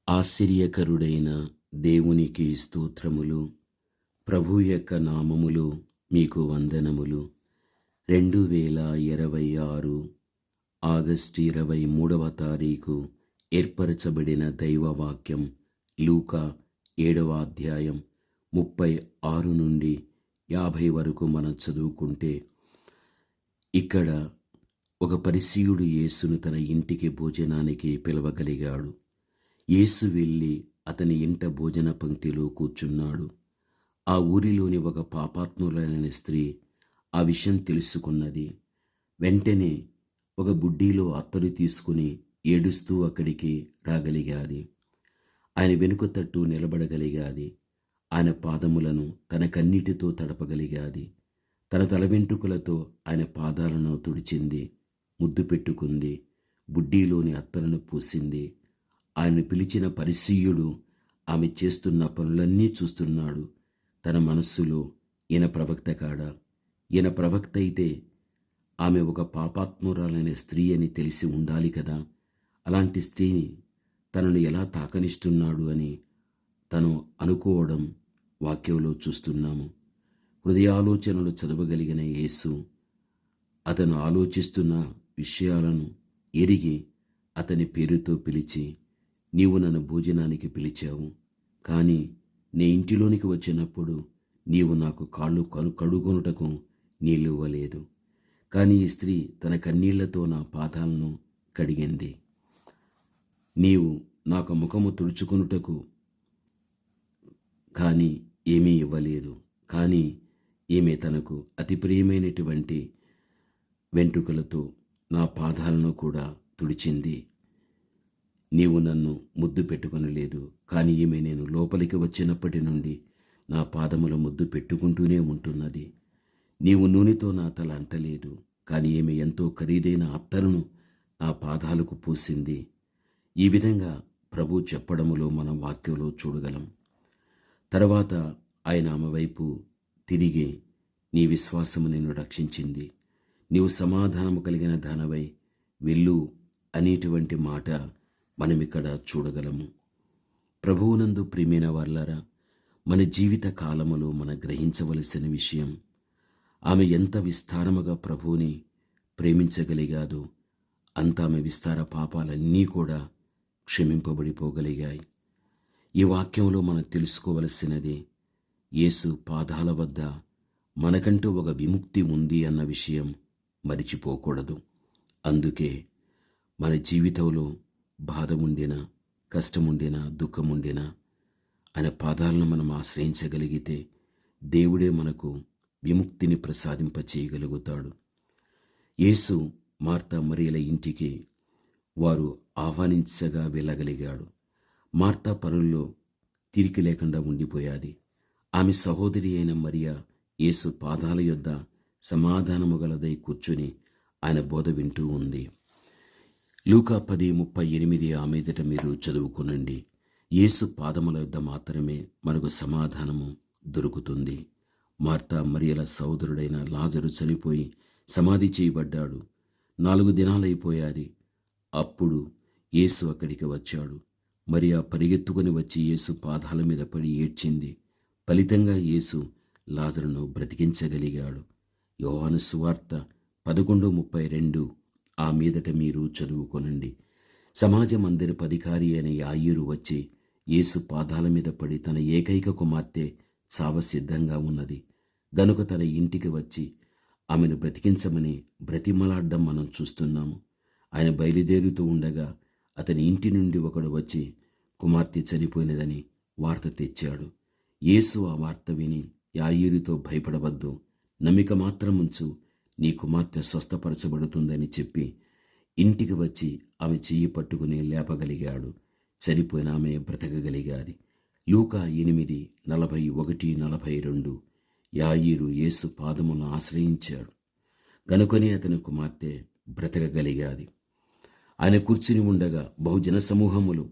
ఆశ్చర్యకరుడైన దేవునికి స్తోత్రములు. ప్రభు యొక్క నామములో మీకు వందనములు. 2026 ఆగస్టు 23వ తారీఖు ఏర్పరచబడిన దైవవాక్యం లూకా 7వ అధ్యాయం 36 నుండి 50 వరకు మనం చదువుకుంటే, ఇక్కడ ఒక పరిసయ్యుడు యేసును తన ఇంటికి భోజనానికి పిలవగలిగాడు. యేసు వెళ్ళి అతని ఇంట భోజన పంక్తిలో కూర్చున్నాడు. ఆ ఊరిలోని ఒక పాపాత్మురాలైన స్త్రీ ఆ విషయం తెలుసుకున్నది. వెంటనే ఒక బుడ్డీలో అత్తరు తీసుకుని ఏడుస్తూ అక్కడికి రాగలిగాది. ఆయన వెనుక తట్టు నిలబడగలిగాది. ఆయన పాదములను తన కన్నీటితో తడపగలిగాది. తన తల వెంట్రుకలతో ఆయన పాదాలను తుడిచింది, ముద్దు పెట్టుకుంది, బుడ్డీలోని అత్తరును పూసింది. ఆయన పిలిచిన పరిసయ్యుడు ఆమె చేస్తున్న పనులన్నీ చూస్తున్నాడు. తన మనస్సులో, ఈయన ప్రవక్త కాడా? ఈయన ప్రవక్త అయితే ఆమె ఒక పాపాత్మురాలైన స్త్రీ అని తెలిసి ఉండాలి కదా. అలాంటి స్త్రీని తనను ఎలా తాకనిస్తున్నాడు అని తను అనుకోవడం వాక్యంలో చూస్తున్నాము. హృదయాలోచనలు చదవగలిగిన యేసు అతను ఆలోచిస్తున్న విషయాలను ఎరిగి అతని పేరుతో పిలిచి, నీవు నన్ను భోజనానికి పిలిచావు, కానీ నీ ఇంటిలోనికి వచ్చినప్పుడు నీవు నాకు కాళ్ళు కడుగొనుటకు నీళ్ళు ఇవ్వలేదు. కానీ ఈ స్త్రీ తన కన్నీళ్లతో నా పాదాలను కడిగింది. నీవు నాకు ముఖము తుడుచుకొనుటకు కానీ ఏమీ ఇవ్వలేదు. కానీ ఈమె తనకు అతి ప్రియమైనటువంటి వెంట్రుకలతో నా పాదాలను కూడా తుడిచింది. నీవు నన్ను ముద్దు పెట్టుకొనలేదు, కానీ ఈమె నేను లోపలికి వచ్చినప్పటి నుండి నా పాదముల ముద్దు పెట్టుకుంటూనే ఉంటున్నది. నీవు నూనెతో నా తల అంటలేదు, కానీ ఈమె ఎంతో ఖరీదైన అత్తరును నా పాదాలకు పూసింది. ఈ విధంగా ప్రభు చెప్పడములో మనం వాక్యంలో చూడగలం. తర్వాత ఆయన ఆమె వైపు తిరిగి, నీ విశ్వాసము నిన్ను రక్షించింది, నీవు సమాధానము కలిగిన దానవై వెళ్ళు అనేటువంటి మాట మనం ఇక్కడ చూడగలము. ప్రభువునందు ప్రియమైన వారలారా, మన జీవిత కాలములో మనం గ్రహించవలసిన విషయం, ఆమె ఎంత విస్తారముగా ప్రభువుని ప్రేమించగలిగాదో అంత ఆమె విస్తార పాపాలన్నీ కూడా క్షమింపబడిపోగలిగాయి. ఈ వాక్యంలో మనం తెలుసుకోవలసినది, యేసు పాదాల వద్ద మనకంటూ ఒక విముక్తి ఉంది అన్న విషయం మరిచిపోకూడదు. అందుకే మన జీవితంలో బాధ ఉండినా, కష్టముండినా, దుఃఖముండినా ఆయన పాదాలను మనం ఆశ్రయించగలిగితే దేవుడే మనకు విముక్తిని ప్రసాదింపచేయగలుగుతాడు. యేసు మార్తా మరియల ఇంటికి వారు ఆహ్వానించగా వెళ్ళగలిగాడు. మార్తా పనుల్లో తీరిక లేకుండా ఉండిపోయాది. ఆమె సహోదరి అయిన మరియా యేసు పాదాల యొద్ద సమాధానము గలదై కూర్చుని ఆయన బోధ వింటూ ఉంది. లూకా 10:38 ఆ మీదట మీరు చదువుకునండి. యేసు పాదముల యొద్ద మాత్రమే మనకు సమాధానము దొరుకుతుంది. మార్తా మరియల సోదరుడైన లాజరు చనిపోయి సమాధి చేయబడ్డాడు. 4 దినాలైపోయాది. అప్పుడు యేసు అక్కడికి వచ్చాడు. మరియా పరిగెత్తుకొని వచ్చి యేసు పాదాల మీద పడి ఏడ్చింది. ఫలితంగా యేసు లాజరును బ్రతికించగలిగాడు. యోహాను సువార్త 11:32 ఆ మీదట మీరు చదువుకొనండి. సమాజ మందిరపు అధికారి అయిన యాయీరు వచ్చి యేసు పాదాల మీద పడి, తన ఏకైక కుమార్తె చావ సిద్ధంగా ఉన్నది గనుక తన ఇంటికి వచ్చి ఆమెను బ్రతికించమని బ్రతిమలాడ్డం మనం చూస్తున్నాము. ఆయన బయలుదేరుతూ ఉండగా అతని ఇంటి నుండి ఒకడు వచ్చి కుమార్తె చనిపోయినదని వార్త తెచ్చాడు. యేసు ఆ వార్త విని, యాయీరుతో భయపడవద్దు, నమ్మిక మాత్రం ఉంచు, నీ కుమార్తె స్వస్థపరచబడుతుందని చెప్పి ఇంటికి వచ్చి ఆమె చెయ్యి పట్టుకుని లేపగలిగాడు. చనిపోయిన ఆమె బ్రతకగలిగాది. లూకా 8:41-42 యాయీరు యేసు పాదములను ఆశ్రయించాడు గనుకనే అతని కుమార్తె బ్రతకగలిగాది. ఆయన కూర్చుని ఉండగా బహుజన సమూహములు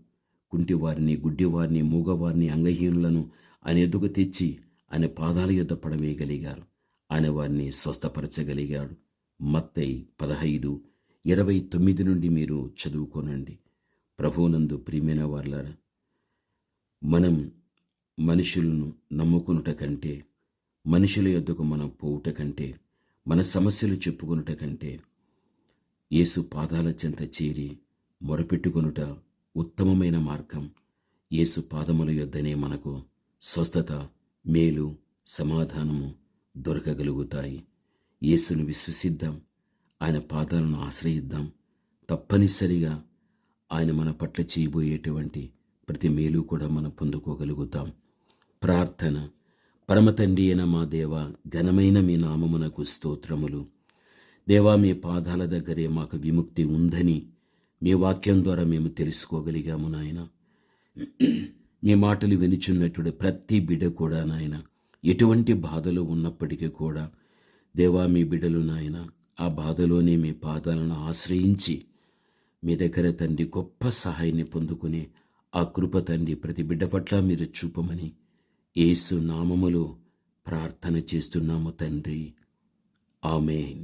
కుంటివారిని, గుడ్డివారిని, మూగవారిని, అంగహీనులను ఆయన ఎదుగు తెచ్చి ఆయన పాదాల యొద్ద పడవేయగలిగారు. ఆయన వారిని స్వస్థపరచగలిగాడు. మత్తయి 15:29 నుండి మీరు చదువుకోనండి. ప్రభువునందు ప్రియమైన వారలారా, మనం మనుషులను నమ్ముకునుట కంటే, మనుషుల యొద్దకు మనం పోవుట కంటే, మన సమస్యలు చెప్పుకొనుట కంటే, యేసు పాదాల చెంత చేరి మొరపెట్టుకొనుట ఉత్తమమైన మార్గం. యేసు పాదముల యొద్దనే మనకు స్వస్థత, మేలు, సమాధానము దొరకగలుగుతాయి. యేసును విశ్వసిద్దాం, ఆయన పాదాలను ఆశ్రయిద్దాం. తప్పనిసరిగా ఆయన మన పట్ల చేయబోయేటువంటి ప్రతి మేలు కూడా మనం పొందుకోగలుగుతాం. ప్రార్థన. పరమ తండ్రి అయిన మా దేవ, ఘనమైన మీ నామమునకు స్తోత్రములు. దేవా, మీ పాదాల దగ్గరే మాకు విముక్తి ఉందని మీ వాక్యం ద్వారా మేము తెలుసుకోగలిగాము నాయన. మీ మాటలు వినుచున్నటువంటి ప్రతి బిడ్డ కూడా నాయన, ఎటువంటి బాధలు ఉన్నప్పటికీ కూడా దేవా, మీ బిడ్డలు నాయన ఆ బాధలోనే మీ పాదాలను ఆశ్రయించి మీ దగ్గర తండ్రి గొప్ప సహాయాన్ని పొందుకుని ఆ కృప తండ్రి ప్రతి బిడ్డ పట్ల మీరు చూపమని యేసు నామములో ప్రార్థన చేస్తున్నాము తండ్రి. ఆమేన్.